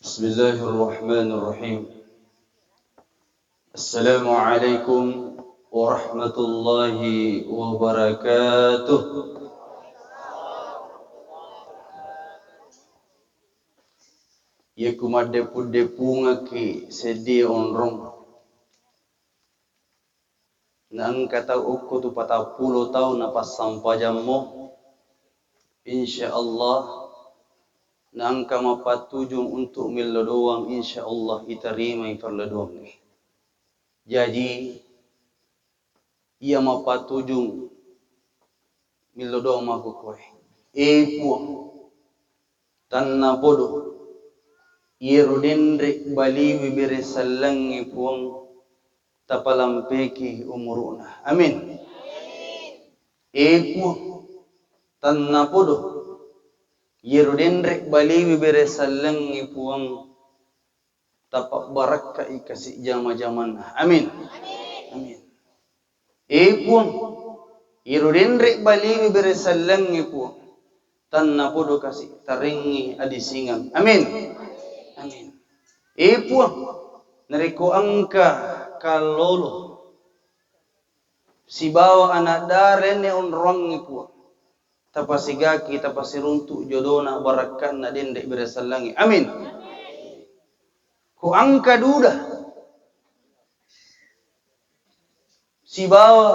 بسم الله الرحمن الرحيم السلام عليكم ورحمة الله وبركاته. Yeku madepu-depunga ki sedih onrong. Nang kata ukku tu 40 tahun apa sampai jammu. Insyaallah nang kama patujung untuk milodoang insyaallah iterima ifarlodoang ni. Jadi ia mapatujung milodoang makukoy. Puang tanna bodoh. Irudindrik baliwi birisallangi puang tapalampeki umuruna. Amin. Puang tanna bodoh. Irudindrik baliwi birisallangi puang tapak barakka ikasi jama-jaman. Amin. Amin. Puang irudindrik baliwi birisallangi puang tanna bodoh kasih taringi adisingan. Amin. Amin. Puang nariko angka kalolo si bawa anak daren ne onrong puang tapasigaki tapasiruntuk jodona barakan na dendek berasalangi. Amin. Ku angka duda si bawa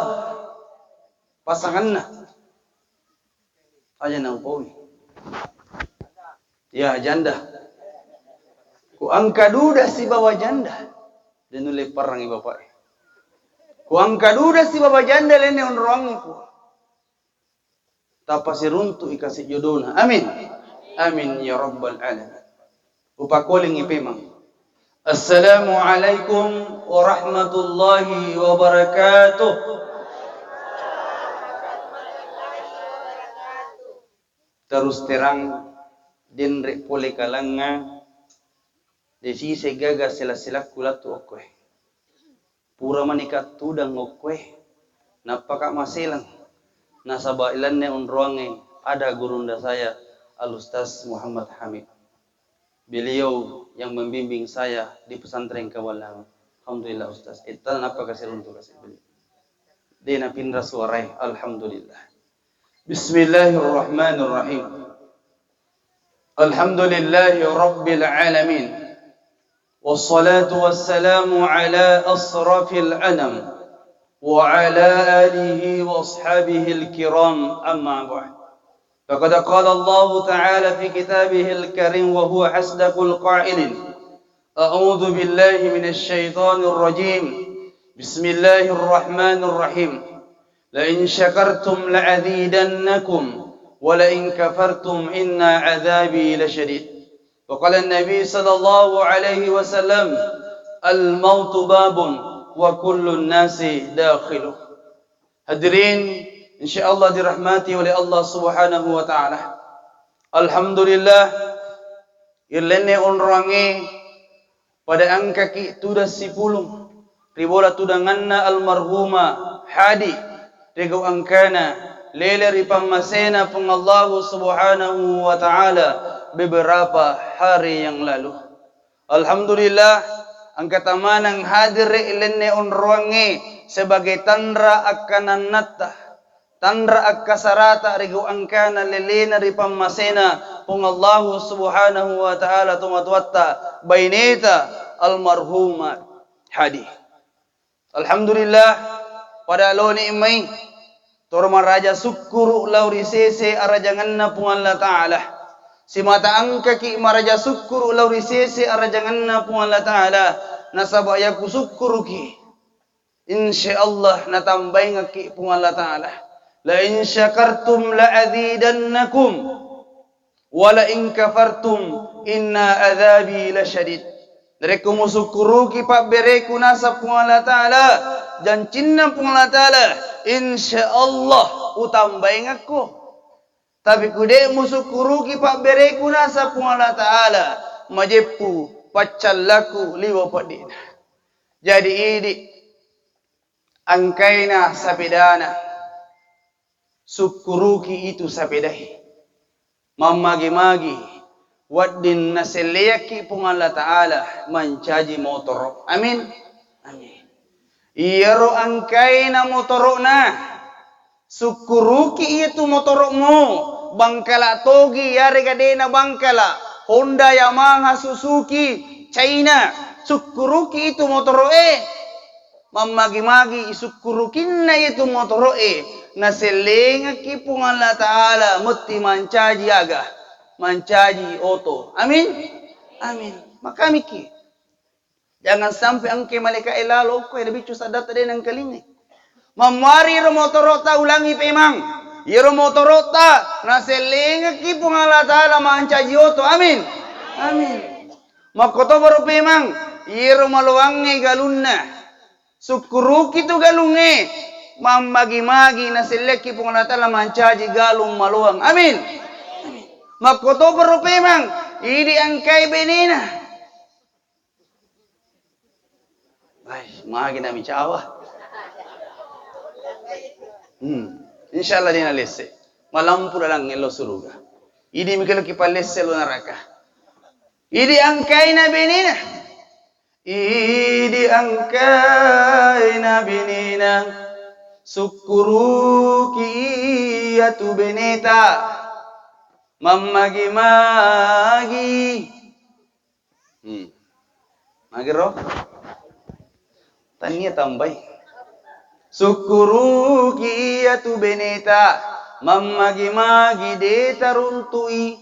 pasanganna aja nang powi ya janda. Ku angka duda si bawa janda dan nulai parang bapak. Ku angka duda si bawa janda lene onrong ku. Tapasi runtu ikasih jodona. Amin. Amin ya rabbal alamin. Upakoling ipemang. Assalamualaikum warahmatullahi wabarakatuh. Terus terang dinrek pole kalanga desi segaga sila-sila kulatu okwe. Pura manikat tudang okwe. Napaka masilang. Nasaba ilannya unruange ada gurunda saya Al-Ustaz Muhammad Hamid. Beliau yang membimbing saya di pesantren Kawalang. Alhamdulillah Ustaz. Itan apa kasih untuk kasih beliau. Dina pindra suarai. Alhamdulillah. Bismillahirrahmanirrahim. Alhamdulillahi Rabbil Alamin. والصلاة والسلام على أصرف الأنم وعلى آله وأصحابه الكرام أما بعد فقد قال الله تعالى في كتابه الكريم وهو أصدق القائلين أعوذ بالله من الشيطان الرجيم بسم الله الرحمن الرحيم لئن شكرتم لأزيدنكم ولئن كفرتم إن عذابي لشديد. وقال النبي صلى الله عليه وسلم الموت باب وكل الناس داخله. Hadirin insyaallah dirahmati oleh Allah Subhanahu wa taala. Alhamdulillah irlene onrange pada angka ki tuda 10 ribola tudanganna almarhuma hadi rego angkana lele ripamasena pung Allah Subhanahu wa taala beberapa hari yang lalu. Alhamdulillah angka tamanang hadir ilenne onruange sebagai tandra akan natta tandra akasarata rigu angkana lelena ripamasena pung Allah Subhanahu wa taala tumatwatta baineta almarhuma hadi. Alhamdulillah pada loni imai torma raja syukur lauri sese arajanganna pung Allah taala. Si mata angka ki maraja syukur lauri sese arajanganna pung Allah taala nasaba yaku syukur ki insyaallah natambay ngaki pung Allah taala la in syakartum la azidannakum wa la in kafartum inna adzabi lasyadid. Reku musukuru ki pak bereku nasab pung Allah taala dan cinna pung Allah taala insyaallah utambay ngaku. Tapi kude musukuru ki pak bereku nasa pung Allah taala majepu pacallaku liwa padina. Jadi ini angkaina sapedana sukuruki itu sapedahi mamagi-magi Waddin naseleki pung Allah Ta'ala mancaji motor. Amin. Amin. Iyaro angkai na motorok na. Sukuruki itu motorokmu. Bangkala togi yare gade na bangkala. Honda, Yamaha, Suzuki, China. Sukuruki itu motorok Mamagi-magi isukurukin na itu motorok Naselenga ki pung Allah Ta'ala muti mancaji aga. Mancaji oto. Amin. Amin. Maka miki. Jangan sampai angke malika elalo ko lebih cusadat tadi nang kalingi. Mamari ro motorota ulangi pemang. Iro motorota naselenga ki pung Allah Ta'ala mancaji oto. Amin. Amin. Makoto baru pemang. Iro maluangi galunna. Sukuruki tu galunge. Mamagi-magi naseleki pung Allah Ta'ala mancaji galung maluang. Amin. Makoto baru pemang. Idi angkai benina. Ay, magi na micawa. Insyaallah dina lesse. Malampu lang elo suruga. Idi mikelo kipalesse lo neraka. Idi angkai na benina. Idi angkai na benina. Sukuruki yatu beneta. Mamagi-magi. Magi roh. Tania tambay. Sukuruki yatu beneta. Mamagi-magi deta runtui.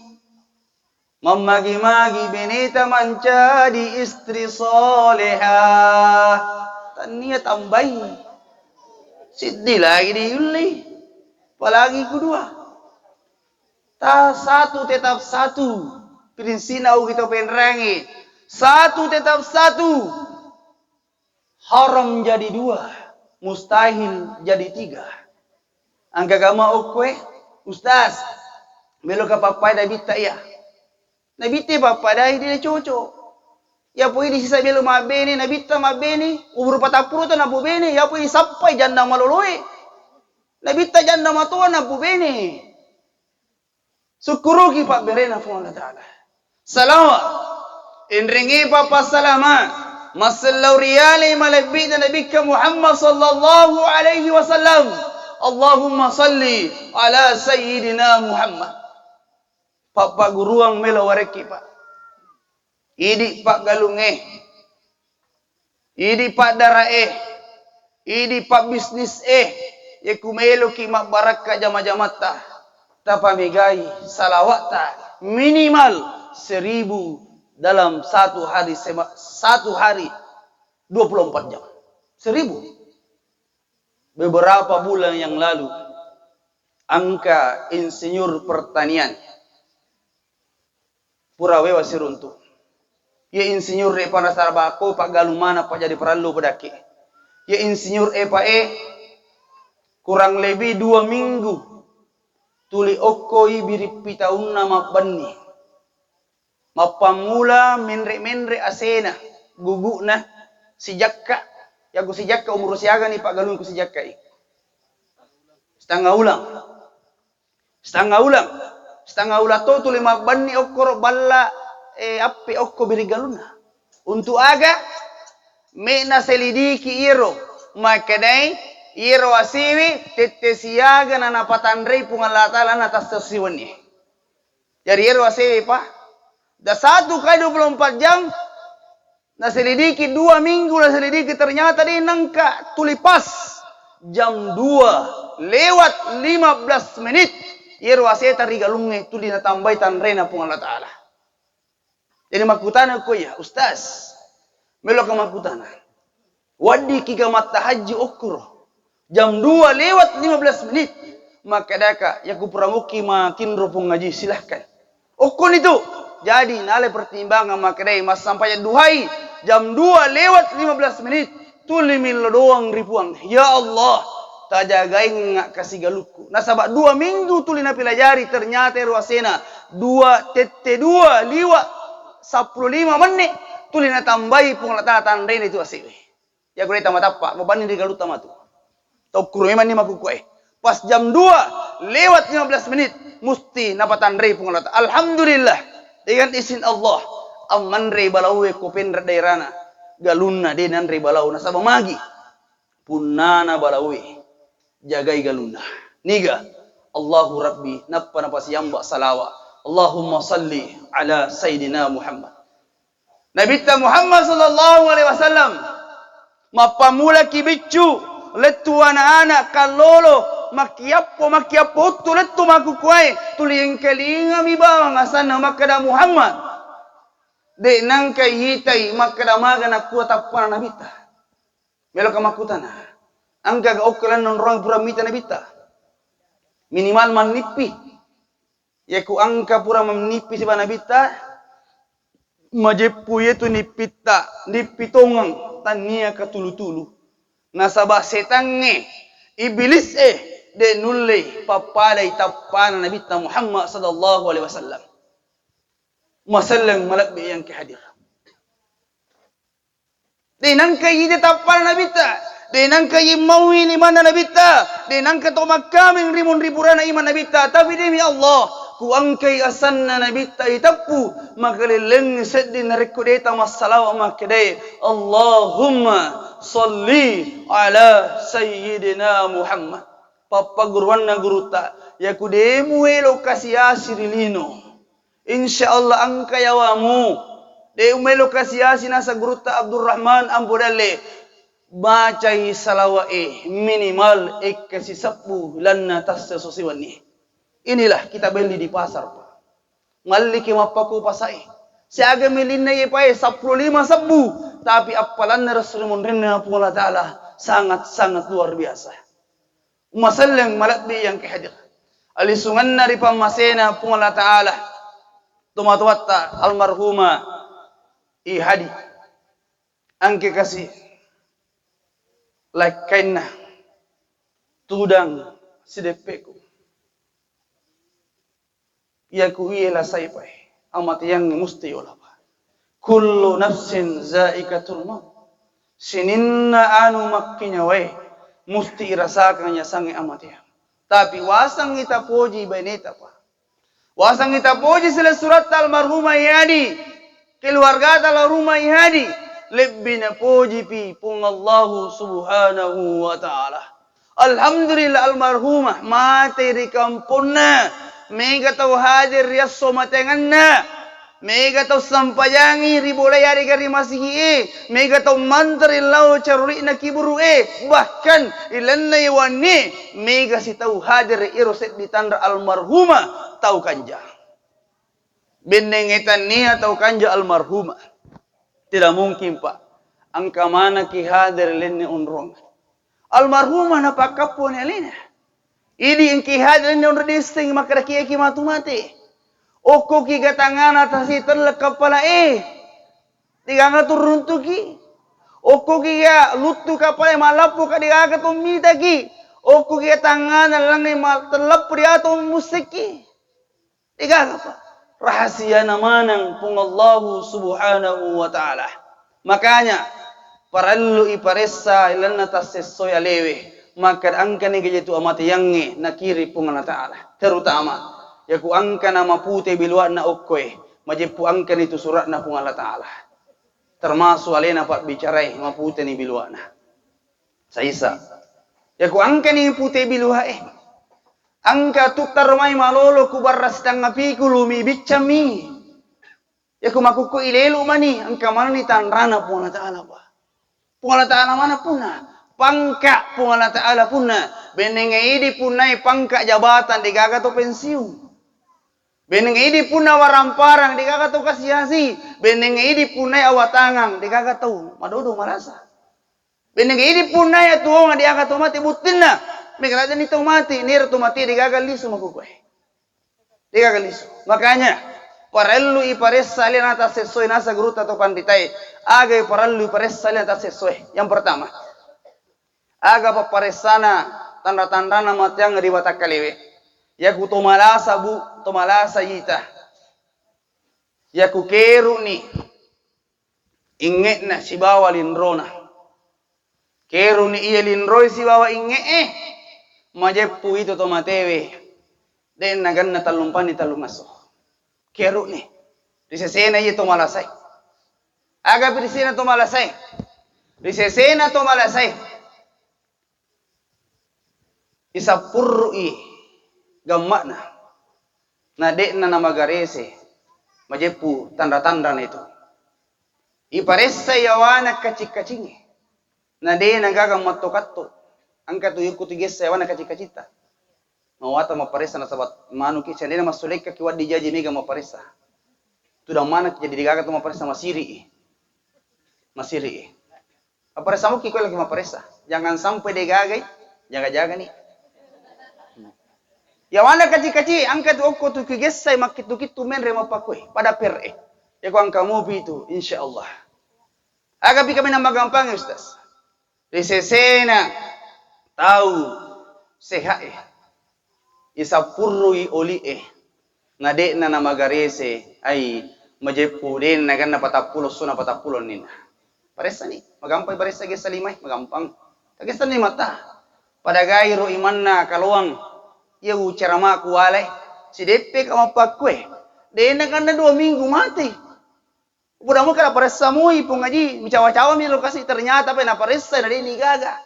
Mamagi-magi beneta mancadi istri soleha. Tania tambay. Siddi lagi diuli. Apalagi kedua. Satu tetap satu. Prinsipau kita penerangi. Satu tetap satu. Haram jadi dua. Mustahil jadi tiga. Angka gama okwe. Ustaz. Melo ka papai da bita ya. Na bita papai da hindi cocok. Ya po ini sisa melo mabene. Na bita mabene. Ubur patapuro to na bubene. Ya po ini sampai janda maloloy. Na bita janda matuwa na bubene. Sukuruki Pak Berena pun Allah Ta'ala. Salawat. Inringi Papa salama. Masallahu riyali malabida nabika Muhammad sallallahu alaihi wasallam. Allahumma salli ala sayyidina Muhammad. Papa guruang melo wareki Pak. Idi Pak galunge. Idi Pak darae. Idi Pak bisnis Ya kumelo ki mabaraka jama-jamata. Tapamigai salawata minimal 1000 dalam satu hari 24 jam 1000. Beberapa bulan yang lalu angka insinyur pertanian Purawewa Siruntu ya insinyur epa nasarbako pak galumana pak jadi perallu pedake ya insinyur epa kurang lebih 2 minggu tuli okoi biripita unna mabani mapamula menre asena guguna si jakka ya ku si jakka umur siaga ni pak galun ku si jakka setengah ulang to tuli mabani okoro balla api okko biri galuna untuk aga mena selidiki iro makadai iro asiwi tete siaga na napatandrei pung Allah Ta'ala na atas tersiwani. Jadi iro asiwi Pak. Da 1 kali 24 jam. Na selidiki 2 minggu na selidiki ternyata di nangka tulipas. Jam 2 lewat 15 menit. Iro asiwi tarigalunge tuli na tambay tandrei na pung Allah Ta'ala. Jadi makutana ko ya Ustaz. Melo ka makutana. Wadi kika matahaji okuro. Jam 2 lewat 15 menit. Maka daka ya kupuramuki makin ropong ngaji silahkan. Okon itu. Jadi nale pertimbangan maka dai mas sampai duhai jam 2 lewat 15 menit. Tuli milo doang ribuan. Ya Allah. Tajagain ngak kasih galuku. Nasabak 2 minggu tuli na pilajari ternyata ruasena 2 tete 2 liwat 15 menit. Tuli na tambahi pung latatan rein itu asiwe. Ya gue tamat-tapak. Mabani di galuta matu. Tokuro memang ni makukuai. Pas jam 2 lewat 15 menit. Musti napatan rei pung Allah. Alhamdulillah. dengan izin Allah amman re balawe ko pendra dairana galunna denan re balau na sabang magi punana balawe jagai galunna niga Allahu Rabbi nappa napasiyamba salawa Allahumma salli ala Sayyidina Muhammad Nabi Muhammad sallallahu alaihi wasallam mapamula kibicu letu anak-anak kalolo makiapo tu letu makukuai tuliang kelinga mi bawang asana makada Muhammad de nang kay hitai makada maga na kuata pana nabita melo kamakutana angka ga okalan non rong pura mita nabita minimal manipi yaku angka pura manipi si nabita majepu yetu nipitongang tania katulu-tulu nasabah setange iblis de nulle papadai tapana Nabi Muhammad sallallahu alaihi wasallam masallang malakbi yang kehadir de nang kay de tapana Nabi de nang kay mawi ni mana Nabi de nang ka to magkaming rimun ripurana iman Nabi tapi demi Allah ku angkay asanna Nabi itapu magalileng sedin rekodeta masalawa makede Allahumma salli ala Sayyidina Muhammad papa guruanna guruta yaku demu elo kasiyasi rilino insyaallah angkayawamu de umelo kasiyasi nasa guruta Abdurrahman Ambodalle bacai salawae minimal ekasi 10 lanna tassa sosiwani inilah kita beli di pasar Pak maliki mapaku pasai siaga milinna ye pae 15 sabu tapi apalan Rasulullah rinna Allah taala sangat luar biasa masallang malakbi yang kehadir alisungan dari pamasena Allah taala tumatuwatta almarhuma ihadi angke kasih lakaina tudang sidepeku yaku iyela saipai amat yang musti olapa kullu nafsin zaikatul maut sininna anu makkinya wae musti irasakan nya sange amat ya tapi wasang kita poji beneta pa wasang kita poji sila surat almarhumah ihadi keluarga almarhumah ihadi lebih na poji pi pung Allah subhanahu wa ta'ala alhamdulillah almarhumah mati di kampungna mega tau hadir yasso matenganna mega tau sampayangi ribolay ari gari masihi mega tau mantri lau caruri na kiburu bahkan ilan na iwani mega si tau hadir iroset di tanda almarhumah tau kanja benengetan niya tau kanja almarhumah tidak mungkin Pak angka mana ki hadir lenne unrong almarhumah napakapun alina ini engki hadir ni undur disting makara kiye ki matu mati. Oko ki gatangana tasi terlek kepala Tiga turun tu ki. Oko ki ya lutu kepala malapu ka diga tu mita ki. Oko ki gatangana lang ni terlep dia tu musik ki. Tiga apa? Rahasia namanang pung Allah subhanahu wa ta'ala. Makanya parallu iparessa ilan natasessoy alewe. Maka angka ni gajitu amat yangi nakiri pung Allah Ta'ala terutama yaku angka nama putih biluan na okoy majepu angka itu surat na pung Allah Ta'ala termasuk alena pak bicarai maputih ni biluan na saisa yaku angka ni putih biluha angka tutar mai malolo ku barras tangapi kulumi bicami yaku makuku ilelu mani angka mana ni tanrana pung Allah Ta'ala pak pung Allah Ta'ala mana punna pangka pun Allah Ta'ala punna benenge idi punai pangka jabatan digaga to pensiun benenge idi punna waramparang digaga to kasiasi benenge idi punai awatangang digaga to madodo marasa benenge idi punai atuonga digaga to mati butinna migrada ni to mati nir to mati digaga lisu makukoy digaga lisu makanya parallu iparessa alina ta sesuai nasa guruta to panditai aga parallu iparessa alina ta sesuai yang pertama aga paparesana tanda-tanda nama tiang ribata kalewe yaku tomalasa bu tomalasa yita yaku keru ni inge na si bawa linrona keru ni iya linroi si bawa inge majepu itu tomatewe den nagan na talumpani talumaso keru ni Risesena itu malasay. Aga risesena to malasay. Risesena to malasay. Isa purui gamma na de na namagarese majepu tanda-tanda na itu. Iparesa yawana kacik-kacingi. Na de nagagang matokatto. Angka tu yuku tigesa yawana kacik-kacita. Mawata maparesa na sabat manu ki sendena masuleka ki wadi jaji mega maparesa. Tu dah mana jadi digaga tu maparesa masiri. Masiri. Maparesa mo ki ko lagi maparesa. Jangan sampai digagai, jaga-jaga nih. Yawana kaci-kaci angkat oko tu kigesai makitu-kitu menre mapakwe pada pere. Ya ko angka mobi itu insyaallah. Aga bi kami nama gampang Ustaz. Risesena tahu sehae. Isa purrui oli ngade na namagarese ai majepu den naganna patapulo suna patapulo nina. Paresa ni magampang paresa ge salimai magampang. Tagesan ni mata. Pada gairo imanna kaluang ya ucarama kualai si DP kama pakwe dena kanda 2 minggu mati udah mau kala paresa mui pungaji cawa-cawa mi lokasi ternyata pe na paresa na deni gaga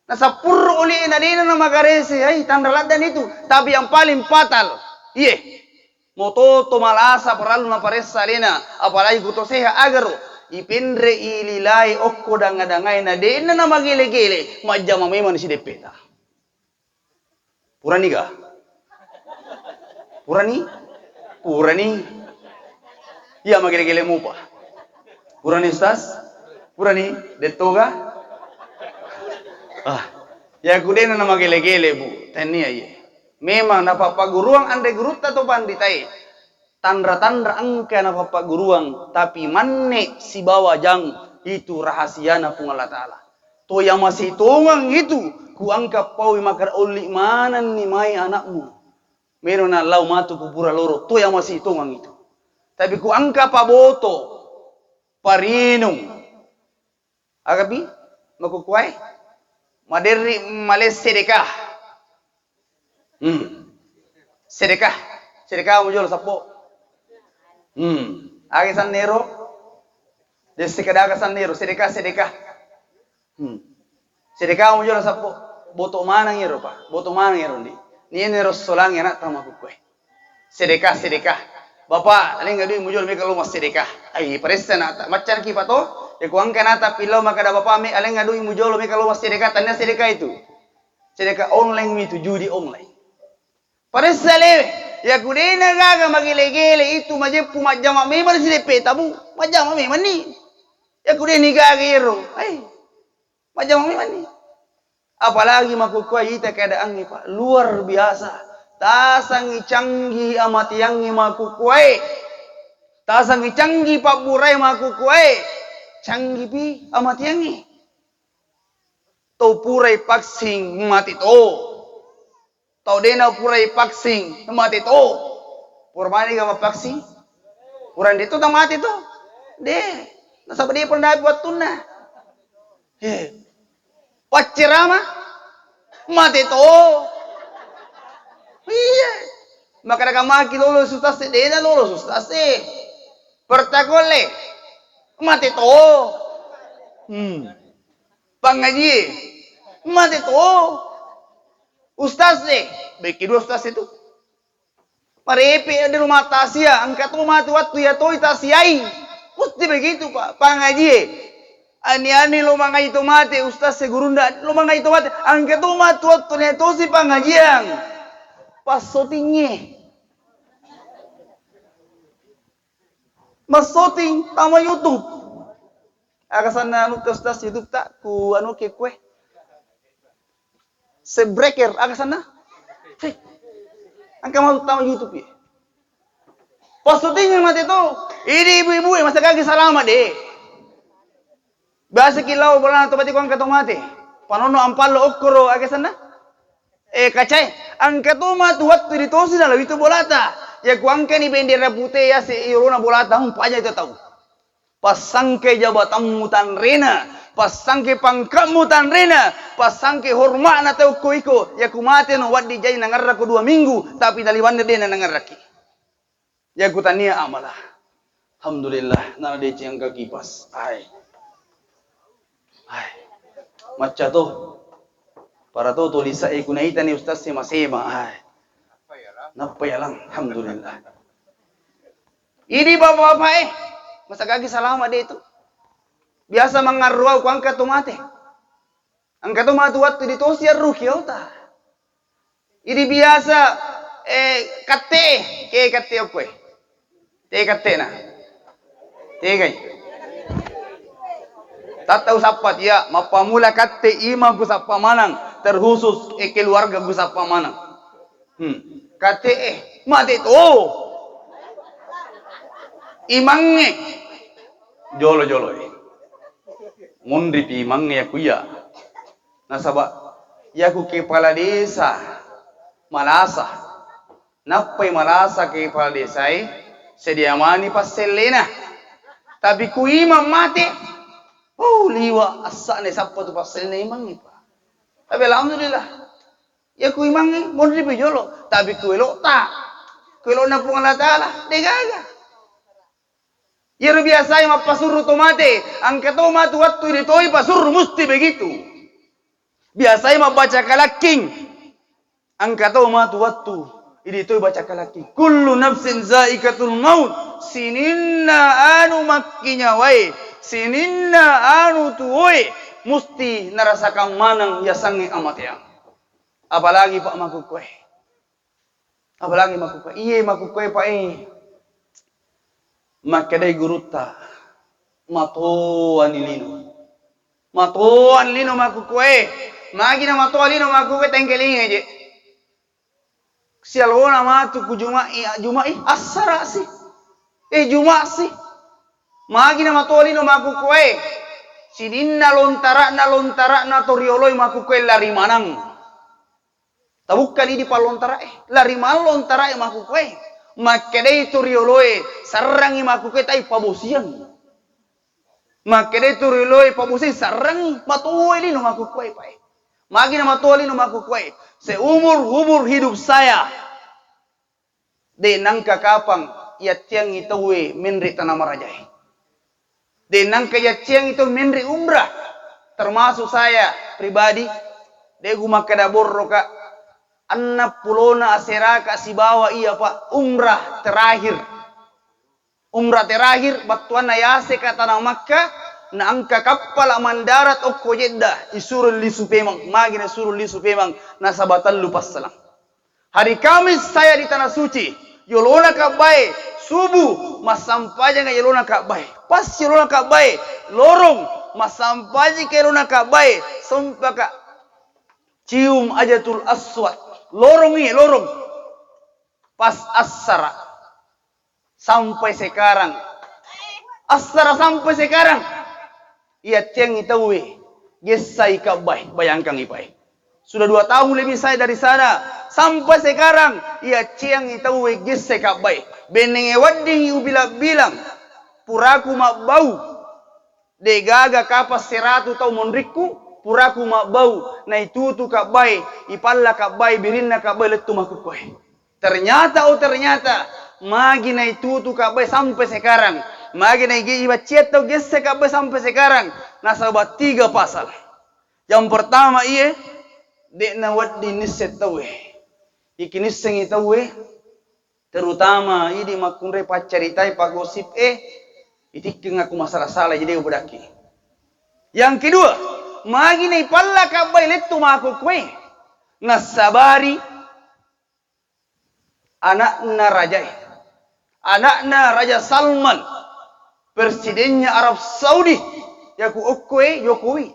na sapur oli na dena na magarese ai tanda ladan itu tapi yang paling fatal iye moto to malasa paralu na paresa lena apalagi gutoseha agaro ipendre ililai okko dangadangai na dena na magele-gele majama memang si DP ta. Purani ga? Purani? Purani? Iya magele-gele mo pa. Purani Ustaz? Purani? Dito ga? Ya kudena na magele-gele bu. Tania ye. Memang napapaguruang ande guruta to panditay. Tandra-tandra angka napapaguruang. Tapi manne si bawajang itu rahasia na pung Allah Ta'ala. To yang masih tungang itu. Ku angka pawi makar oli manan ni mai anakmu. Meron na lau matu pupura loro. To yang masih tungang itu. Tapi ku angka paboto. Parinong. Agabi? Makukuai? Maderi males sedekah. Sedekah. Sedekah mo jual sapo. Agisan nero. Desikadaga san nero. Sedekah. Sedekah mo jual sapo. Boto manang yero pa. Boto manang yero ni. Ni nero solang yana tama kukwe. Sedekah. Bapak, alin gadu mo jual meka lumas sedekah. Ay paresa nata. Macan ki pato. Ya kuang kanata pilau maka da bapak me alin gadu mo jual meka lumas sedekah. Tanya sedekah itu. Sedekah online mi itu judi online. Paresa lewe. Ya kudena gaga magile-gile itu majepu majama me man si DP tabu. Majama me man ni. Ya kudena gaga yero. Ay. Majama me man ni. Apalagi makukuai ita keadaan ni Pak luar biasa. Tasangi canggih amat yang ni makukuai. Tasangi canggih Pak Burai makukuai. Canggih pi amat yang ni. Tau purai paksing mati to. Tau dena purai paksing mati to. Purmani gama paksing. Puran itu tak mati to. Deh. Nasab dia pernah buat tunah. Pacirama mati to. Iya. Maka maki lolo sustase dena lolo sustase. Pertakole mati to. Pangaji mati to. Ustase beki dua ustase itu. Marepe di rumah tasia angkat rumah tu waktu ya toi tasiai. Mesti begitu Pak. Pangaji ani lo mangai itu mati ustaz segurunda lo mangai itu mati angke tu mati waktu ni tu si pengajian pas syutingnya mas syuting tama YouTube akasana anu ustaz YouTube tak ku anu ke kue sebreaker akasana angka mau tama YouTube ya pas syutingnya mati tu ini ibu-ibu masa kaki selamat deh. Biasa kilau bola to bati ko angka tomate. Panono ampalo okoro age sana. Kacai angka tomate waktu ditosi na itu bolata. Ya ku angka ni bendera putih ya si irona bolata umpanya itu tahu. Pasangke jabatamu tan rena, pasangke pangkamu tan rena, pasangke hormat na tau ko iko. Ya ku mate no wadi jai nangarra ko 2 minggu tapi daliwan de na nangarraki. Ya ku tania amalah. Alhamdulillah, na de yang kakipas. Ay. Macha to. Para to tulisa kunaita ni Ustaz si Masema. Ay. Napayalang. Alhamdulillah. Ini bapak-bapak masa kaki salama dito. Biasa mangarwaw ko ang katumate. Ang katumate waktu dito siya rukiota. Ini biasa kate ke kate ako te kate na. Tegay. Tataw sapat ya mapamula kate ima ko sa pamanang terkhusus keluarga ko sa pamanang. Kate mati to. Imangnya jolo mundri pi imangnya kuya nasaba yaku kepala desa malasa napai malasa kepala desa sediamani paselena tapi ku imam mati liwa asa ne sappo tu paselena imangnya pa tapi alhamdulillah yaku imangnya mundri pi jolo tapi ku elok ta ku elok na Allah taala degaga. Yero biasa yang mapasuruh tomate, angkat tomat waktu ditoi pasuruh mesti begitu. Biasa yang membaca kalaking, angkat tomat waktu ditoi baca kalaking. Kullu nafsin zaikatul maut, sininna anu makkinya wae, sininna anu tuoi, mesti narasakan manang ya sange amat yang. Apalagi Pak Makukwe, apalagi Makukwe, iye Makukwe Pak Makadai guruta matoan lino makukwe magi na matoan lino makukwe tengkeling aja sialona matu ku juma'i asara sih juma'a sih magi na matoan lino makukwe sininna lontara na torioloi makukwe lari manang tabukkan ini palontara lari manang lontara makukwe makadai turioloe sarangi makukwe tai pabosian makadai turioloe pabosian sarangi matuoi lino makukwe pai magi na matuoi lino makukwe seumur hidup saya de nangka kapang yatiang itawe menri tanah marajai de nangka yatiang itu menri umrah termasuk saya pribadi de gumakada borroka Anna pulona aseraka si bawa iya Pak umrah terakhir batuan ayase ka tanah Makkah na angka kapal mandarat okko Jeddah isurul lisu pemang magina surul lisu pemang nasabatan lupas salang hari Kamis saya di tanah suci yolona ka bae subuh masampaja nga yolona ka bae pas yolona ka bae lorong masampaja ka yolona ka bae sumpaka cium ajatul aswad lorong pas asara sampai sekarang ia tiang itawe gesai kabai bayangkan ipai sudah 2 tahun lebih saya dari sana sampai sekarang ia tiang itawe gesai kabai benenge wading ubila bilang puraku mak bau degaga kapas 100 tahun monriku puraku mak bau na itutu kabai ipalla kabai birinna kabai letu makukwe ternyata magi na itutu kabai sampai sekarang magi na igi ibacet tau gesse kabai sampai sekarang nasabat 3 pasal yang pertama iye de na waddi nisset tawe ikiniseng itawe terutama idi makunre pacaritai pagosip itikking aku masalah salah jadi ubudaki yang kedua magi na ipalla kabai letu makukwe nasabari anakna Raja Salman presidennya Arab Saudi yaku okwe Jokowi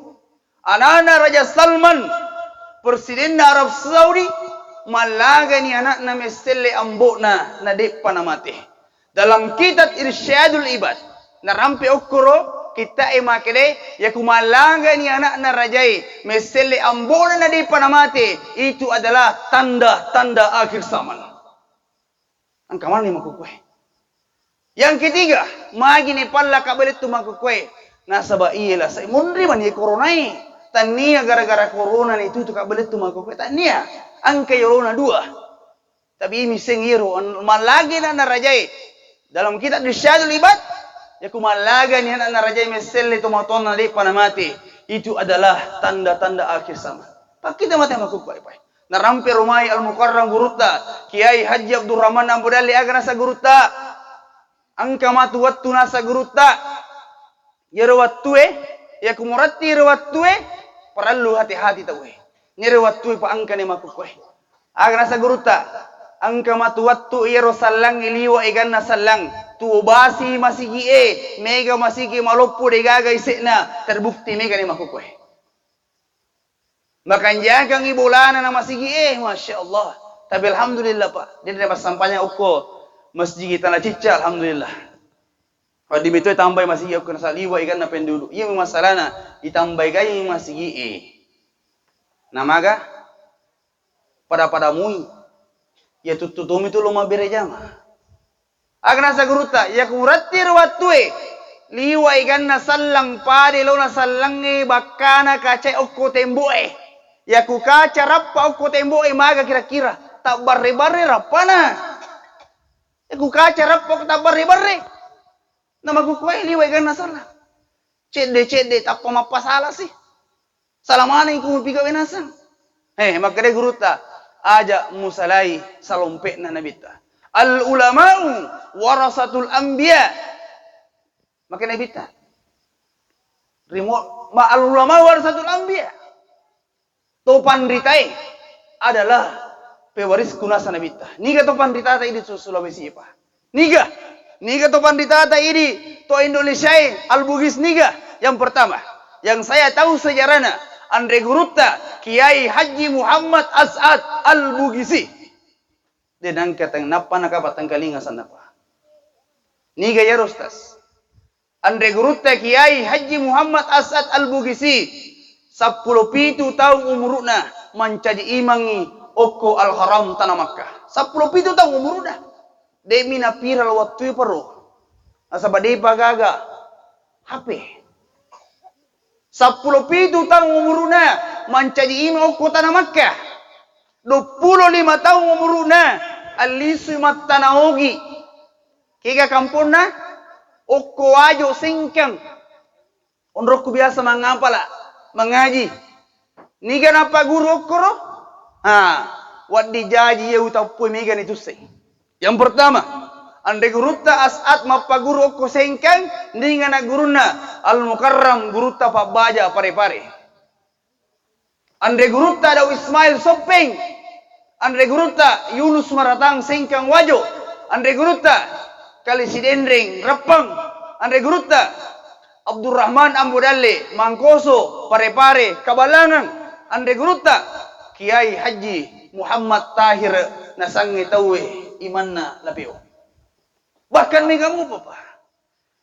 anakna Raja Salman presidennya Arab Saudi malagani anakna meselle ambona na depa namate dalam kitab Irsyadul Ibad narampe okoro kita makede ya kumalanga ni anak na rajai mesele ambona na di panamate itu adalah tanda akhir zaman. Ang kamal ni makukwe. Yang ketiga, magi ni palla kabalit tu makukwe. Nasaba iyalah sa mundri man ye koronai. Tania gara-gara corona ni itu kabalit tu makukwe. Tania ang corona 2. Tapi miseng hero malagi na rajai dalam kitab Irsyadul Ibad Ya kumalaga ni anak narajay meselle tumaton na di panamati. Itu adalah tanda-tanda akhir zaman. Tak kita mati makukuai pai. Narampe rumai al-mukarram guruta. Kiai Haji Abdurrahman Ambudali agana sa guruta. Angka matu wattu nasa guruta. Ya rawattu ya kumuratti rawattu perlu hati-hati tahu Nyeri wattu pa angka ni makukuai. Agana sa guruta. Angka matu wattu iro sallang iliwa iganna sallang. Tubasi masigi mega masigi maloppo de gaga isekna terbukti mega ni makukuai. Makanjagang ibulana na masigi Masya Allah. Tapi alhamdulillah Pak. Dia dapat sampainya uko masjid kita na cicca alhamdulillah. Kalau di betul tambah masigi uko na saliwa ikan na penduduk. Iya masalahna ditambah gaya masigi Namaga pada mui. Ya tututum itu loma berejama. Agna sa guruta ya kuratir watue. Liwa ikan na sallang pade lo na sallange bakana kace uko temboe. Ya ku kaca rappa aku tembok maga kira-kira tak barre-barre rapana. Ya ku kaca rappa aku tak barre-barre. Nama ku kuai liwai kan nasala. Cede tak apa salah sih. Salah mana yang ku piga wenasan. Maka dia guruta aja musalai salompe na nabita. Al ulama'u warasatul anbiya. Maka nabita. Al ulama'u warasatul anbiya. Topan ritai adalah pewaris kunasa nabita. Niga topan ritata ini Sulawesi Pak. Niga topan ritata ini to Indonesia Al-Bugis niga. Yang pertama, yang saya tahu sejarahnya Andre Guruta Kiai Haji Muhammad As'ad Al-Bugisi. Dia nangkatang napa nakapatang kalingasan napa. Niga ya Rostas. Andre Guruta Kiai Haji Muhammad As'ad Al-Bugisi. 17 tahun umurna menjadi imangi oko al-haram tanah Makkah. 17 tahun umurna. Demi na piral waktu perlu. Asaba de pagaga HP. 17 tahun umurna menjadi imam oko tanah Makkah. 25 tahun umurna alisu matanaogi. Kiga kampuna oko ajo singkang. Onrokku biasa mangapala. Mengaji. Niga napa guru okoro? Wadi jaji ya utapui mega itu sih. Yang pertama, ande guruta As'ad mapa guru okko sengkang, ninga na guruna al-mukarram guruta pa baja pare-pare. Ande guruta ada Ismail Sopeng. Ande guruta Yunus Maratang sengkang wajo. Ande guruta kali sidendring repang. Ande guruta Abdurrahman Ambudalle, Mangkoso, Pare-Pare, Kabalangan, Ande Guruta, Kiai Haji Muhammad Tahir nasangi tawe imanna lapio. Bahkan megamu papa.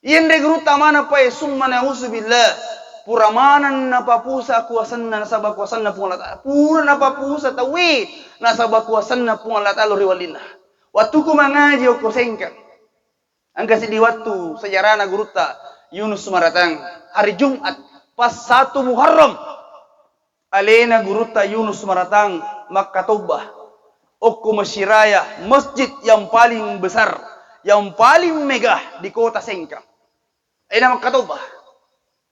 Ande Guruta mana pa summa na'udzubillah. Pura mana napapusa kuasanna nasaba kuasanna pun Allah. Pura napapusa tawe nasaba kuasanna pun Allah ta'ala riwalillah. Waktu ku mengaji aku sengkang. Angka di waktu sejarahna Guruta Yunus Maratang hari Jumat pas 1 Muharram alena guruta Yunus Maratang Makkah Toba okko Masyiraya masjid yang paling besar yang paling megah di kota Sengkang ina Makkah Toba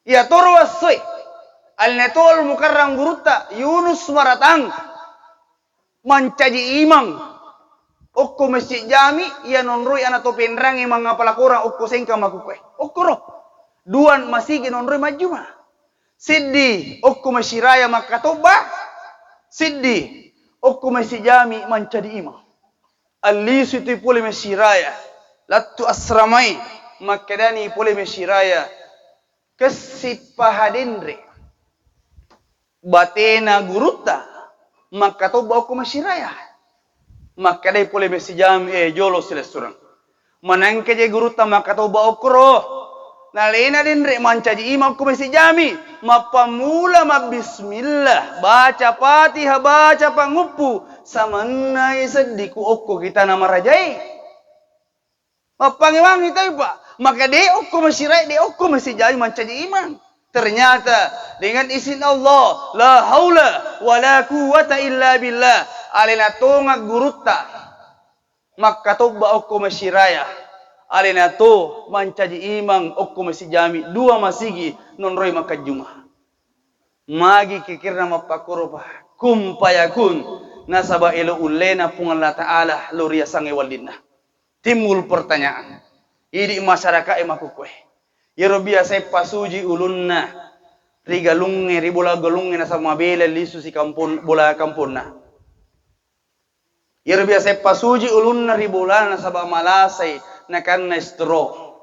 ya torwasoi al-netol mukarram guruta Yunus Maratang mencaji imam okko masjid jami ya nonroi ana to penrang imang ngapalakora okko Sengkang makukwe okko Duan masih genonroi majuma. Siddi okku Masyiraya Makkah Toba. Siddi okku masih jami menjadi imam. Ali situ pole Masyiraya. Latu asramai makadani pole Masyiraya. Kesipahadendre. Batena guruta Makkah Toba okku Masyiraya. Makadai pole masih jami jolo silesurang. Manangke je guruta Makkah Toba okro. Nalena dendre mancaji imam ku masih jami mapamula bismillah baca Fatihah baca pangupu samanai sediku okko kita nama rajai mapangiwangi tahu Pak maka de okko masih rai de okko masih jami mancaji imam ternyata dengan izin Allah la haula wala quwata illa billah alena tonga guruta Makkah Toba okko masih raya Alena to mancaji imang okko masih jami dua masigi non roy makajuma. Magi kikirna mapakuro pa kum payakun nasaba elo ulena pung Allah Ta'ala loria sange walidna. Timbul pertanyaan. Idi masyarakat emakukwe. Yero biasa pasuji ulunna rigalunge ribola galunge na sama bela lisu si kampun bola kampuna. Yero biasa pasuji ulunna ribola na saba malasai na karna stro.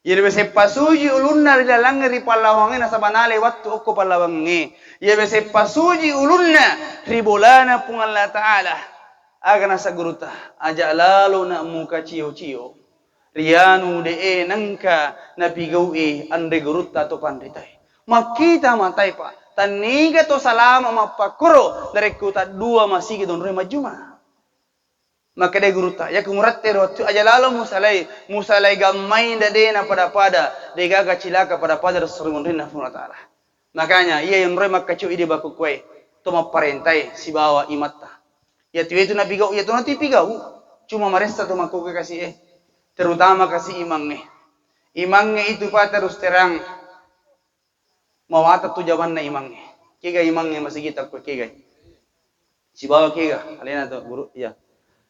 Yero biasa pasuji ulunna ridalange ripalawange na saba nale waktu okko palawange. Yero biasa pasuji ulunna ribola na pung Allah Ta'ala. Aga nasa guruta aja lalu na muka cio-cio. Rianu de nangka na pigau ande guruta to panditai. Makita matai pa. Taniga to salama mapakuro dari kuta dua masih don rema juma. Maka de guruta ya kumuratte tu aja lalu musalai gamai dade na pada de gaga cilaka pada Rasulullah Subhanahu wa taala. Makanya ia yang rema kacu ide baku kue to maparentai si bawa imatta. Ya tu itu na pigau ya tu nanti pigau cuma maresta to maku kasih terutama kasih imangnya. Imangnya itu pak terus terang mawata tu jaman na imangnya. Kiga imangnya masih kita kue kiga. Si bawa kiga, alena tu guru ya.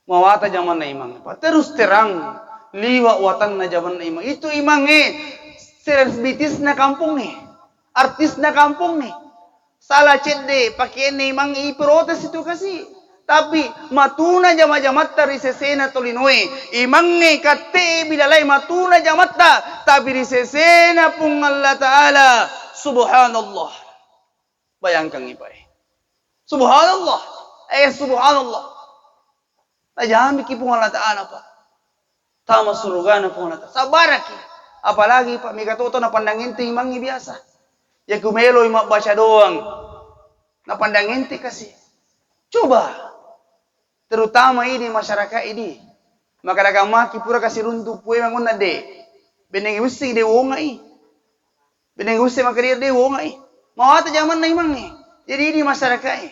Mawata jaman na imangnya. Pak terus terang liwa watan na jaman na imang. Itu imangnya selebritis na kampung nih, artis na kampung nih. Salah cede pakai imang protes itu kasih. Tapi matuna jama-jamatta risesena tolinoe. Imangne kate bilalai matuna jamatta. Tapi risesena pun Allah Ta'ala. Subhanallah. Bayangkan ipai. Subhanallah. Subhanallah. Najami ki pun Allah Ta'ala pak. Tama surugana pun Allah Ta'ala. Sabaraki. Apalagi pak mikatoto na pandangin ti imangi biasa. Ya kumelo imak baca doang. Na pandangin ti kasih. Coba. Terutama ini masyarakat ini. Maka dagang maki pura kasih runtuh pue mangun nade. Beneng usi de wongai. Beneng usi maka dia de wongai. Mau ata zaman na imang nih. Jadi ini masyarakat ini.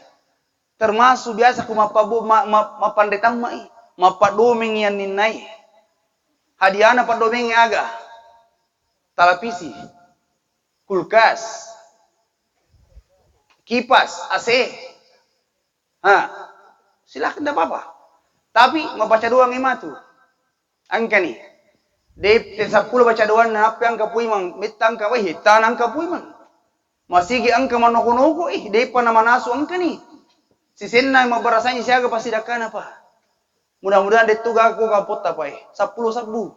Termasuk biasa ku mapandetang mai. Mapadomeng yan ninay. Hadiana padomeng aga. Televisi. Kulkas. Kipas, AC. Silakan tidak apa-apa. Tapi membaca doang imatu. Angka nih. De 10 baca doang na apa angka puimang mitang ka wah hitan angka puimang. Masih gi angka manoko-noko de pa nama nasu angka nih. Sisenna mabarasanya siaga pasti dakana apa. Mudah-mudahan de tuga ko kapot apa 10 sabu.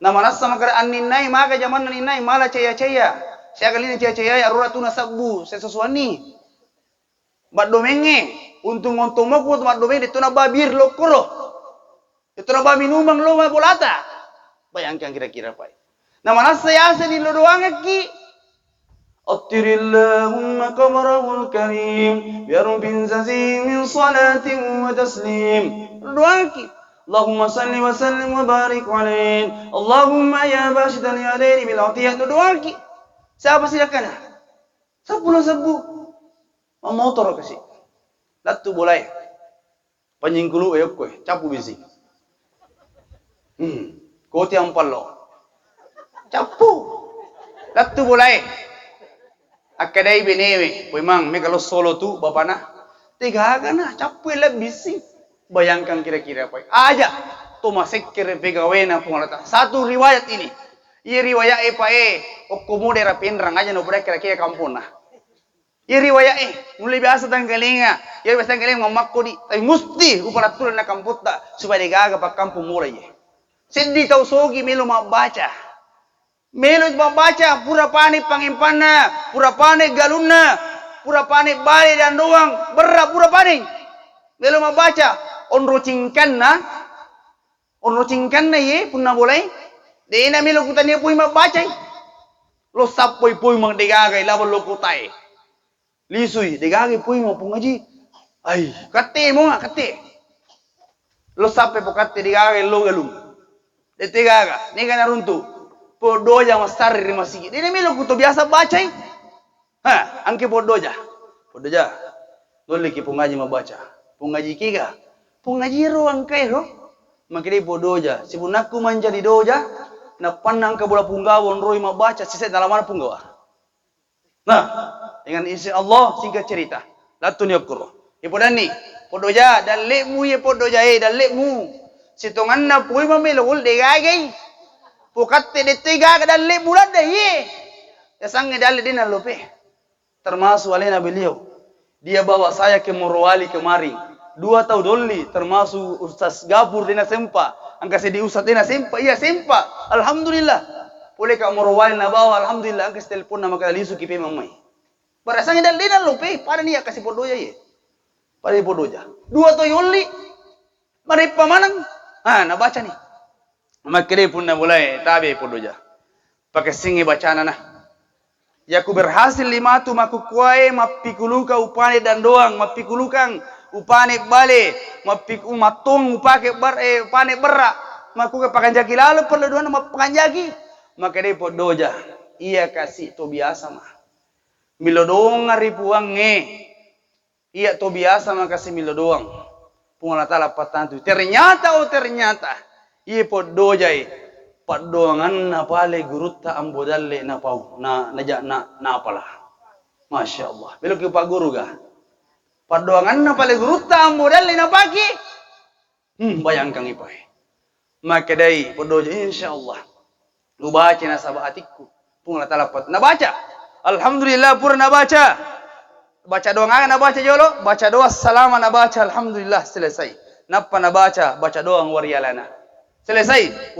Nama nasa makar aninai maka zaman aninai malah caya-caya. Siaga lini caya-caya arura tuna sabu sesuani. Bad domenge untung mo ko mat domenge itu na babir lokoro. Itu na babi numang lo bolata. Bayangkan kira-kira pak. Nama nasa yasa di lo doang ki. Attirillahumma qamarahul karim biar bin zazi min salatin wa taslim. Doang ki. Allahumma salli wa sallim wa barik alaih. Allahumma ya bashidal yadaini bil atiyat. Doang ki. Siapa silakan? 10 sabu. Motor kasih. Latu boleh. Panjingkulu kue, capu bisi. Koti ampalo. Capu. Latu boleh. Akadai benewe. Memang me kalau solo tu bapak na. Tiga na capu lebih bisi. Bayangkan kira-kira apa? Aja. Tomasek kira pegawena pengalata. Satu riwayat ini. Ia riwayat okkomo daerah penrang aja no kira-kira kampung nah. Ya riwayat mulai biasa tanggalinga. Ya biasa tanggalinga mamakko di. Tapi musti uparatul na kamputta supaya digaga pak kampung mulai. Sedih tau sogi melo mabaca. Melo mabaca pura panik pangimpanna, pura panik galunna, pura panik bale dan doang, berra pura panik. Melo mabaca onro cingkanna ye punna boleh. Dena melo kutanya pui mabaca. Lo sapoi mang digaga lawan lo kutai. Lisui, degagi pui mau pungaji. Ay, kate mo nga kate. Lo sape po kate degagi lo galum. Detegaga, nega naruntu. Po doja masari rimasigi. Dene milo kuto biasa baca. Angke po doja. Po doja. Dole ki pungaji mabaca. Pungaji kiga. Pungaji ro angkai ro. Makanya podoja. Si punakku menjadi doja, na pandang ke bola punggawon roi mabaca sisa dalam mana punggawa. Nah, dengan izin Allah singkat cerita. Latun yakuro. Ipodani, podoja dalekmu ye podoja dalekmu. Sitongan na puy mamilul de gagay. Pukatte de tiga dalek bulan de ye. Ya sange dalek dina lupe. Termasuk alena beliau. Dia bawa saya ke Morowali kemarin. 2 tahun doli termasuk Ustaz Gabur dina sempa. Angka sedi Ustaz dina sempa. Iya sempa. Alhamdulillah. Boleh ka Morowali na bawa alhamdulillah angka telepon nama kali lisu kipe mamai. Barasanya dalek dina lupe. Pada niya kasih podoja ye. Pada podoja. 2 tahun doli. Mari pamanang. Nabaca nih. Makanya pun mulai tabi podoja. Pakai singi bacana nah. Yaku berhasil 5 tu maku kuai mapikuluka upane dan doang mapikulukan upane bale mapiku matung upake upane berak maku ke pakanjaki lalu perlu dua nama pakanjaki maka dia podoja iya kasih to biasa mah milodong ribuang iya to biasa mah kasih milodong pungal tala patantu ternyata iya podoja padoangan na pale gurutta ambodalle na pau na apalah Masya Allah belok ke pak guru ga padoangan na pale gurutta ambodalle na pagi bayangkan ipai maka dai podoja insyaallah lu baca na sabaatiku pung talapat na baca alhamdulillah pura na baca doa na baca jolo baca doa salama na baca alhamdulillah selesai napa na baca doa wariyalana selesai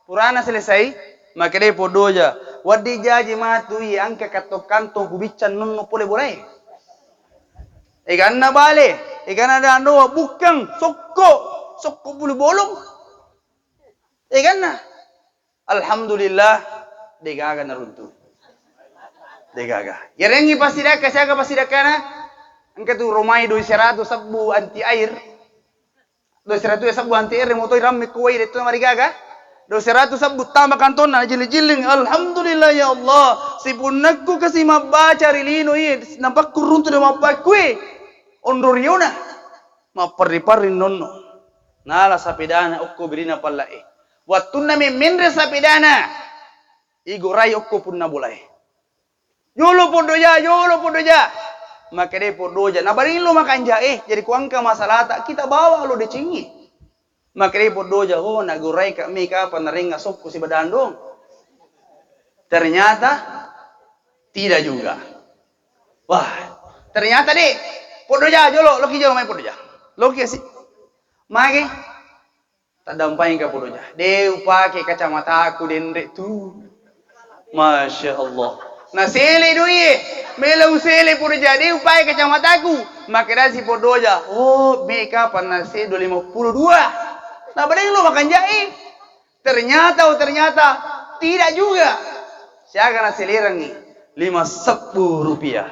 Purana selesai maka dia podoja wadi jaji matu yang ke kanto gubican nunno boleh ikan na bale ikan ada ando bukan sokko bulu bolong ikan na alhamdulillah degaga naruntu degaga yarengi pasidaka siaga pasidakana angka tu romai 200 sabu anti air 200 sabu anti air motoi ramme kuai itu marigaga 200 sabu tambah kanton na jiling alhamdulillah ya Allah si punakku kasih mabaca rilino iya nampak kuruntu de mapakue ondoriona maparri nonno nala sapidana okko birina pallae wattunna memendre sapidana igorai okko punna bolai yolo podoja maka dia podoja na bari lo makan jae jadi kuangka masalah tak kita bawa lo decingi maka dia podoja nagurai kami kapan naringa sokku si badandong ternyata tidak juga wah ternyata deh podoja jolo loki jolo mai podoja loki sih mage tadampai ka podoja de upake kacamata aku dendre tu Masya Allah na sele doi melau sele podoja de upake kacamata aku maka dia si podoja me kapan na se 52 nah badai lo makan jahe ternyata tidak juga siaga nasi lerang nih 50 rupiah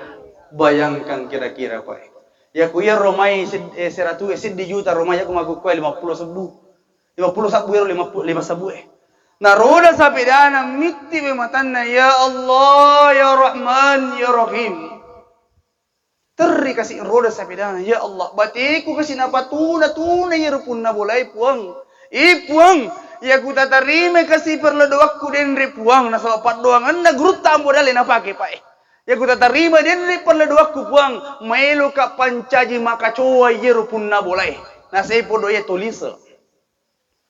bayangkan kira-kira pak ya kuya romai 100 juta romai aku maku kuai 50 sabu euro 5 sabu nah roda sapidana miti be matanna ya Allah ya Rahman ya Rahim Terri kasih roda sapidana ya Allah batiku kasih napa tuna ya rupunna bolai puang puang ya ku tatarime kasih perlu doaku denri puang na sapat doangan na gurutta ambodale na pake pae ya ku tatarima denri perlu doaku puang melo ka pancaji makacoa ya rupunna bolai na saya podo ya tulisa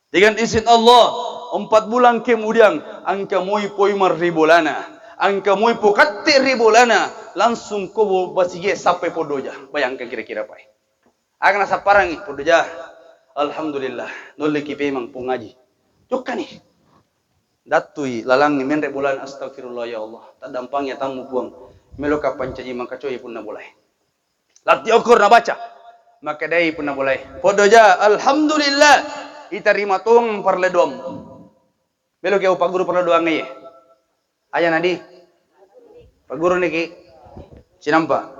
dengan izin Allah 4 bulan kemudian angka moi poimar ribolana angka moi pokatte ribolana langsung kobo basige sampai podoja bayangkan kira-kira pak akan saparang podoja alhamdulillah nolle kipe mang pungaji cukka nih datui lalang ni menre bulan astagfirullah ya Allah tadampang ya tamu buang meloka pancaji mangkacoy pun na boleh lati okur na baca maka dai pun na boleh podoja alhamdulillah iterima tong parledom belok ya pak guru parledom ngai aya nadi pak guru niki sinampa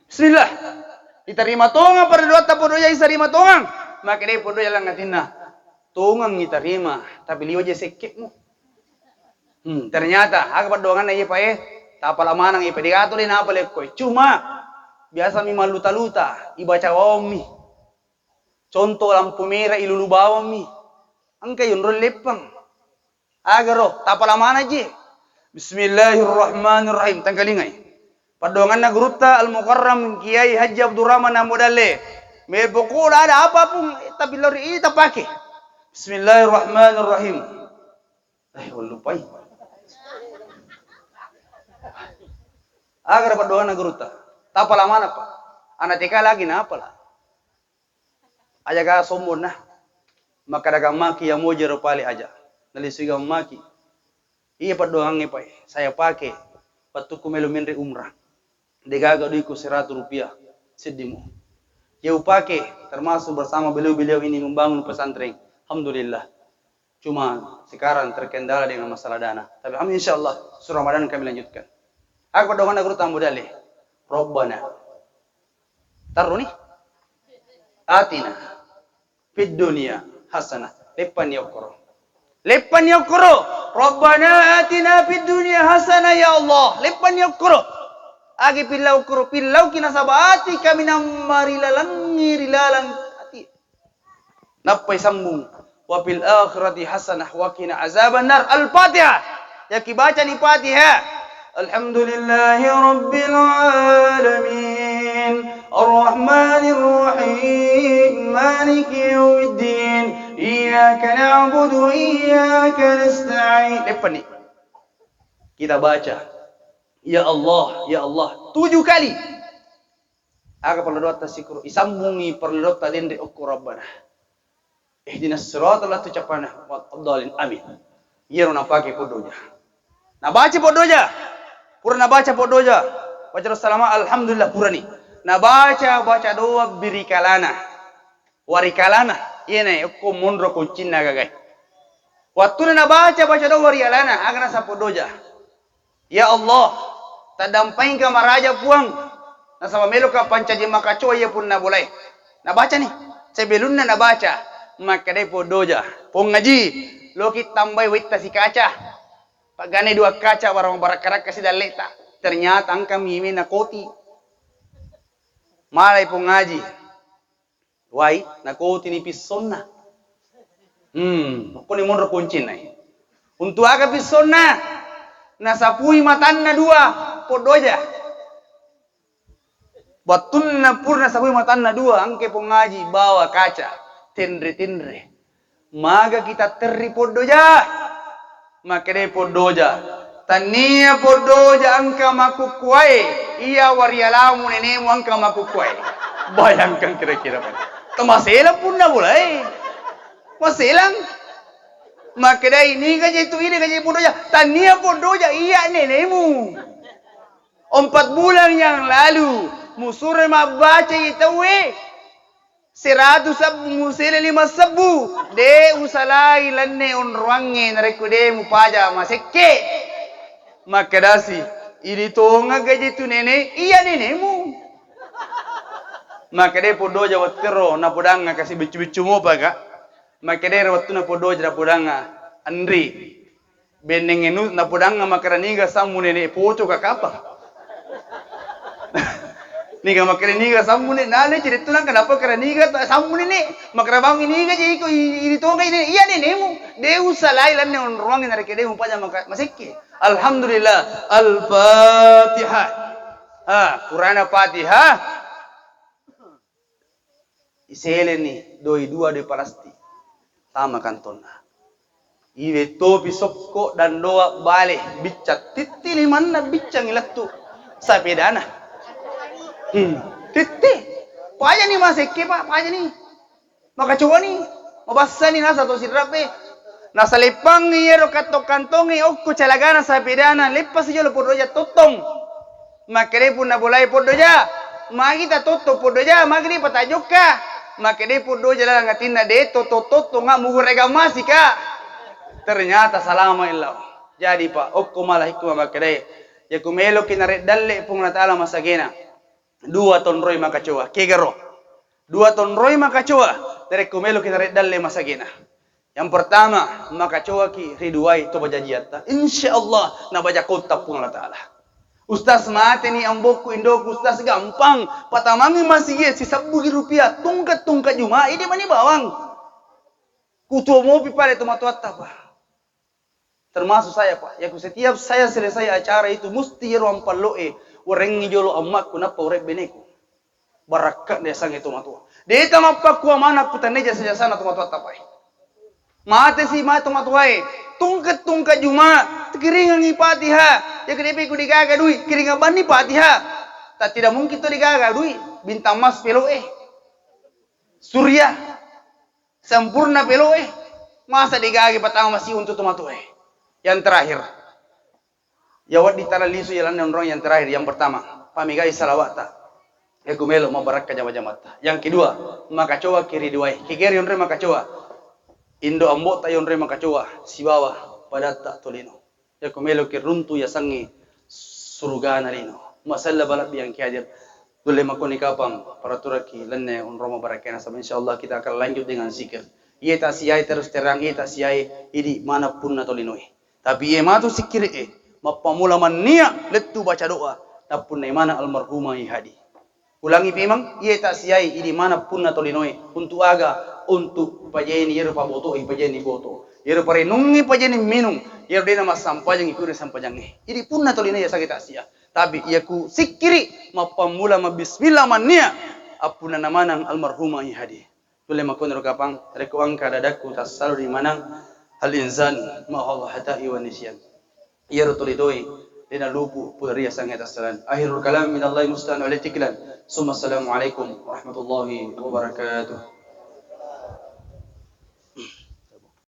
bismillah iterima tonga parledom podoja isarima tongang maka dia podoja lang ngatina tongang iterima tapi liwa je sekekmu ternyata agak doangan na iya pae tapalamanang ipa digato din apale koy cuma biasa mi maluta-luta ibaca waomi Contoh lampu merah ilulu bawang mi. Angka yun ron lepang. Agaro, tapalamana je. Bismillahirrahmanirrahim. Tanggalingay. Padongan na gruta al-mukarram Kiai Haji Abdurrahman Namudale. May buko ada apapun tapi lori ita pakai. Bismillahirrahmanirrahim. Lupay. Agar padongan na gruta. Tapalamana pa. Anak tika lagi na apalah. Aja ka sombong na. Maka dagang maki yang moja rupali aja. Nalisuigang maki. Iya padongan pa. Saya pakai. Patu kumelu minri umrah. Degaga duiku Rp100 sedihmu. Yau pakai termasuk bersama beliau-beliau ini membangun pesantren. Alhamdulillah. Cuma sekarang terkendala dengan masalah dana. Tapi amin insyaallah surah Ramadan kami lanjutkan. Aku doakan aku tamu dalih. Rabbana. Taruh nih. Atina fid dunya hasanah. Lepan yokoro. Lepan yokoro. Rabbana atina fid dunya hasanah ya Allah. Lepan yokoro. Agi pilau kuro pilau kina sabati kami namarilalangi rilalang ati. Napai sambung. Wa fil akhirati hasanah wa qina azabannar. Al-Fatihah. Ya kibaca ni Fatihah. Alhamdulillahi rabbil alamin. Ar-Rahmanir Rahim. Maliki yaumiddin. Iyyaka na'budu wa iyyaka nasta'in. Lepas ni. Kita baca. Ya Allah, Ya Allah. 7 kali. Aga perlu doa tasyukur. Isambungi perlu doa lindri ukku Rabbana. Ihdinas siratal lati capana wa abdalin amin. Yero na pakai podoja. Na baca podoja. Pura na baca podoja. Baca salama alhamdulillah pura ni. Na baca doa birikalana. Warikalana. Yene ukku mondro kuncina gagai. Waktu na baca doa warikalana aga na sa podoja. Ya Allah, tadampain ka maraja puang. Nasa mamelo ka pancaji makacho iya pun na bulay. Nabaca nih. Sebelum na nabaca. Maka day po doja. Pong ngaji. Lokit tambay wita si kaca. Pagane 2 kaca warang barakarak kasi daleta. Ternyata ang kami na koti. Malay pong ngaji. Why? Na koti ni pison na. Ako ni monro kuncin na eh. Untuk aga pison na. Nasapui matan na 2 podoja. Batun na purna sapui matan na 2 angke pengaji bawa kaca tindre. Maga kita terri podoja. Makere podoja. Tania podoja angka makukuai. Iya warialamu nenemu angka makukuai. Bayangkan kira-kira. Temaselang pun na boleh. Maselang. Maka ini gaji itu ini gaji podoja. Tania podoja iya nenemu. 4 bulan yang lalu musure mabaca itu 100 sabu musile 5 sabu de usalai lanne on ruange narekode mu paja masekke. Maka dasi ini tonga gaji itu nene iya nenemu. Maka de podoja watero na podanga kasih bicu-bicu mo paga. Makadera waktu na podoja na podanga Andri benengenu na podanga makaraniga samu nene pocho kakapa. Niga makaraniga samu nene nale cerita lang kenapa karaniga samu nene makarabang ini ga jiko ini to ini iya nene mu deu salai lan ne on ruang na rekede mu paja masiki. Alhamdulillah. Al-Fatihah. Qur'ana Fatihah. Isele ni doi 2 de palasti. Sama kantona. Iwe topi sokko dan doa balik bicat titi mana bicang ilatu sapedana. Titi. Paja ni maseke pak, paja ni. Maka coba ni, mabasa ni nasa to sirape. Nasa lepang yero kato kantongi okko calagana sapedana lepas yo lo podoja totong. Makere pun na bolai podoja. Magita toto podoja, magri patajoka. Makanya podo jalan ngatina de toto nggak mugurega masih kak. Ternyata salama illah. Jadi pak, okko malah hikmah makanya ya kumelo kinare dalle pung na taala masagena. 2 ton roy makacoa, kegaro. 2 ton roy makacoa. Dari kumelo kinare dalle masagena. Yang pertama makacoa ki riduai to bajajiata. Insyaallah na baja kota pung na taala. Ustaz mati ni ambokku indoku ustaz gampang. Patamangi masih ye si 10 rupiah tungkat juma ini mani bawang. Kutu mopi pada itu matuatta Pak. Termasuk saya Pak. Ya setiap saya selesai acara itu mesti ruang palloe warengi jolo amakku napa urep beneku. Barakat dia sang itu matua. Dia tamapa ku mana kutaneja saja sana tu matuatta Pak. Mate si matu matuai. Tungkat juma kiringan ni Fatihah. Ya kedepi ku digaga dui kiringan bani Fatihah. Tak tidak mungkin tu digaga dui bintang mas peloe. Surya sempurna peloe. Masa digaga patang masih untuk matuai. Yang terakhir. Ya wad ditara lisu yalan orang yang terakhir yang pertama. Pamigai salawata. Ya kumelo mabarak jama-jamata. Yang kedua, maka coba kiri duai. Kikiri onre maka coba. Indo ambot tayon re makacoa si bawah pada tak tolino. Ya kumelo ke runtu ya sangi surga nalino. Masalah balap yang kiadir. Dule makoni kapang paraturaki lenne on Roma barakena sama insyaallah kita akan lanjut dengan zikir. Ia tak siai terus terang ia tak siai idi manapun na tolinoi. Tapi ia matu zikir mapamula mania letu baca doa tapun mana almarhumah hadi. Ulangi pemang ia tak siai idi manapun na tolinoi untuk aga untuk pajeni yero paboto pajeni boto yero pare nungi pajeni minum yero dena mas sampajang ikure sampajangi idi punna tolina ya sakit asia tapi yaku sikiri mapamula bismillah mania apuna namanang almarhumah hadi tule makon kapang reko angka dadaku tasalu di manang al insan ma Allah hata'i wa nisyan yero tolidoi dena lupu puria sangat asalan akhirul kalam minallahi musta'an alaihi tiklan summa assalamu alaikum warahmatullahi wabarakatuh.